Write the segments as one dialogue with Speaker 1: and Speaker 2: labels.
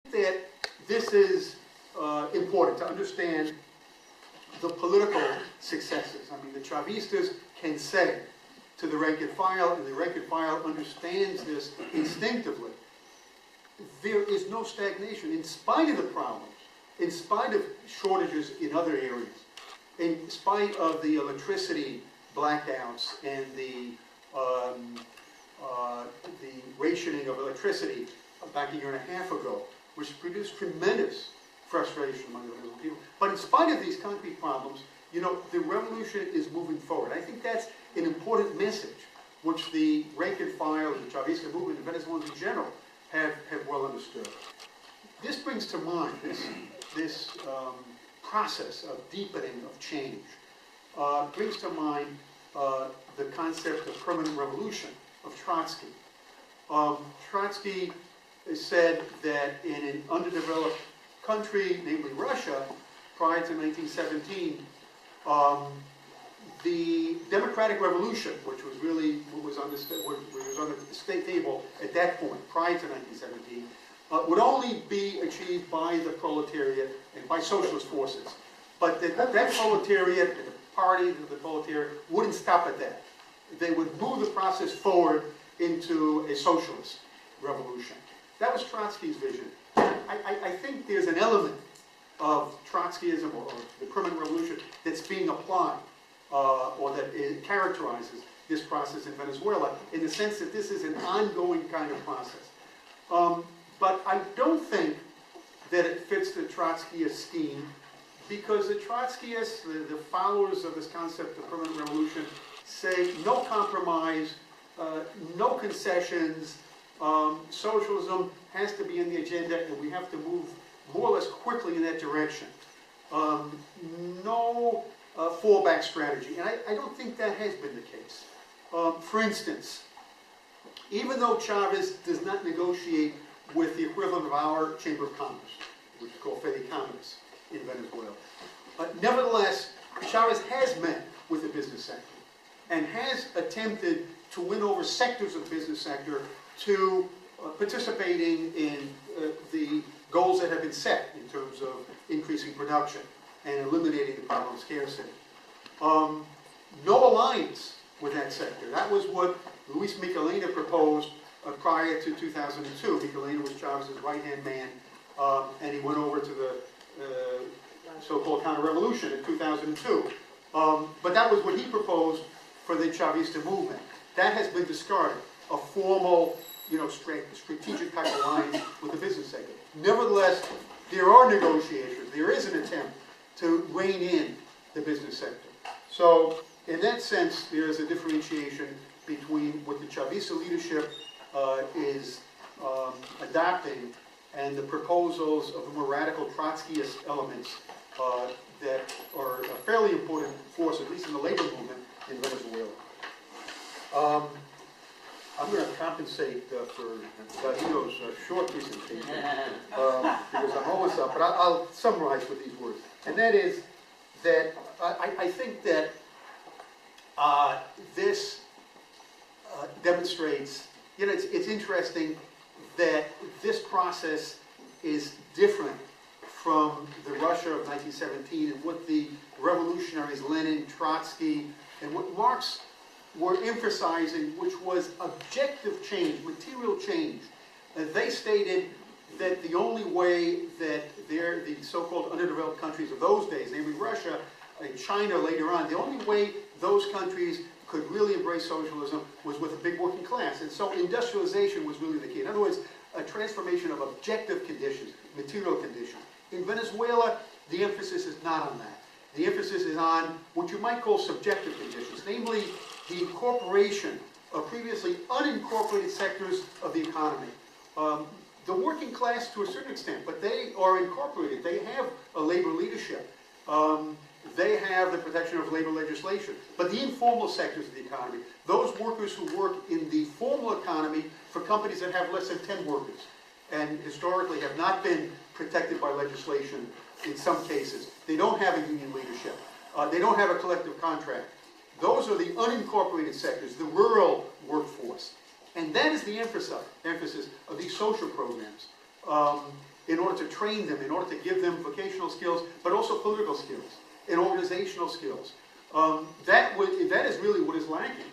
Speaker 1: that this is important to understand the political successes. I mean, the Chavistas can say to the rank and file, and the rank and file understands this instinctively, there is no stagnation in spite of the problems, in spite of shortages in other areas, in spite of the electricity blackouts and the rationing of electricity back a year and a half ago, which produced tremendous frustration among the Venezuelan people. But in spite of these concrete problems, you know, the revolution is moving forward. I think that's an important message, which the rank and file, the Chavista movement, and Venezuelans in general have well understood. This brings to mind this process of deepening of change. Brings to mind the concept of permanent revolution of Trotsky. Trotsky said that in an underdeveloped country, namely Russia, prior to 1917, the democratic revolution, which was really what was on the state table at that point, prior to 1917, would only be achieved by the proletariat and by socialist forces. But that proletariat, and the party of the proletariat, wouldn't stop at that. They would move the process forward into a socialist revolution. That was Trotsky's vision. I think there's an element of Trotskyism or the permanent revolution that's being applied or that it characterizes this process in Venezuela in the sense that this is an ongoing kind of process. But I don't think that it fits the Trotskyist scheme because the Trotskyists, the followers of this concept of permanent revolution, say no compromise, no concessions, socialism has to be in the agenda and we have to move more or less quickly in that direction. No fallback strategy, and I don't think that has been the case. For instance, even though Chavez does not negotiate with the equivalent of our Chamber of Commerce, which is called Fede Commerce in Venezuela, nevertheless, Chavez has met with the business sector and has attempted to win over sectors of the business sector to participating in the goals that have been set in terms of increasing production and eliminating the problem of scarcity. No alliance with that sector. That was what Luis Michelena proposed prior to 2002. Michelena was Chavez's right-hand man, and he went over to the so-called counter-revolution in 2002. But that was what he proposed for the Chavista movement. That has been discarded, a formal, strategic type of alliance with the business sector. Nevertheless, there are negotiations. There is an attempt to rein in the business sector. So, in that sense, there is a differentiation between what the Chavista leadership is adopting and the proposals of the more radical Trotskyist elements that are a fairly important force, at least in the labor movement in Venezuela. I'm going to compensate for Davido's short presentation because I'm almost up, but I'll summarize with these words. And that is that I think that this demonstrates, it's interesting that this process is different from the Russia of 1917 and what the revolutionaries Lenin, Trotsky, and what Marx were emphasizing, which was objective change, material change. They stated that the only way that the so-called underdeveloped countries of those days, namely Russia and China later on, the only way those countries could really embrace socialism was with a big working class. And so industrialization was really the key. In other words, a transformation of objective conditions, material conditions. In Venezuela, the emphasis is not on that. The emphasis is on what you might call subjective conditions, namely the incorporation of previously unincorporated sectors of the economy. The working class to a certain extent, but they are incorporated. They have a labor leadership. They have the protection of labor legislation. But the informal sectors of the economy, those workers who work in the formal economy for companies that have less than 10 workers and historically have not been protected by legislation in some cases. They don't have a union leadership. They don't have a collective contract. Those are the unincorporated sectors, the rural workforce. And that is the emphasis of these social programs. in order to train them, in order to give them vocational skills, but also political skills and organizational skills. That is really what is lacking.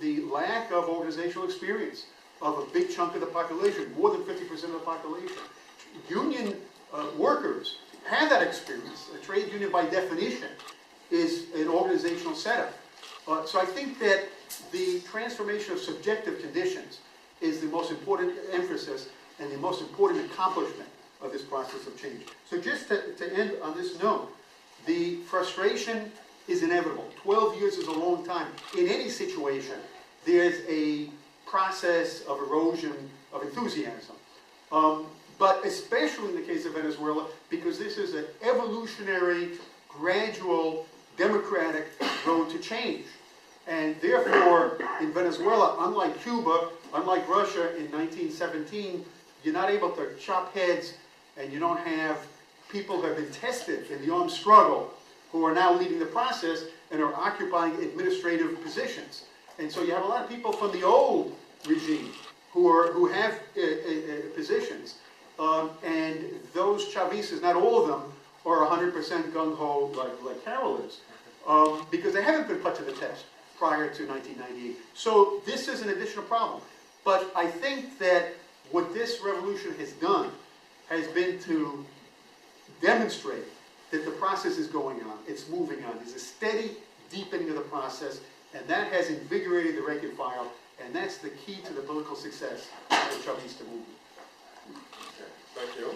Speaker 1: The lack of organizational experience of a big chunk of the population, more than 50% of the population. Union workers have that experience. A trade union, by definition, is an organizational setup. So I think that the transformation of subjective conditions is the most important emphasis and the most important accomplishment of this process of change. So just to end on this note, the frustration is inevitable. 12 years is a long time. In any situation, there's a process of erosion of enthusiasm. But especially in the case of Venezuela, because this is an evolutionary, gradual, democratic road to change. And therefore, in Venezuela, unlike Cuba, unlike Russia in 1917, you're not able to chop heads, and you don't have people who have been tested in the armed struggle who are now leading the process and are occupying administrative positions. And so you have a lot of people from the old regime who have positions. And those Chavistas, not all of them, are 100% gung-ho like Carol is, because they haven't been put to the test prior to 1998. So this is an additional problem. But I think that what this revolution has done has been to demonstrate that the process is going on, it's moving on. There's a steady deepening of the process, and that has invigorated the rank and file, and that's the key to the political success of the Chavista movement.
Speaker 2: Okay, thank you.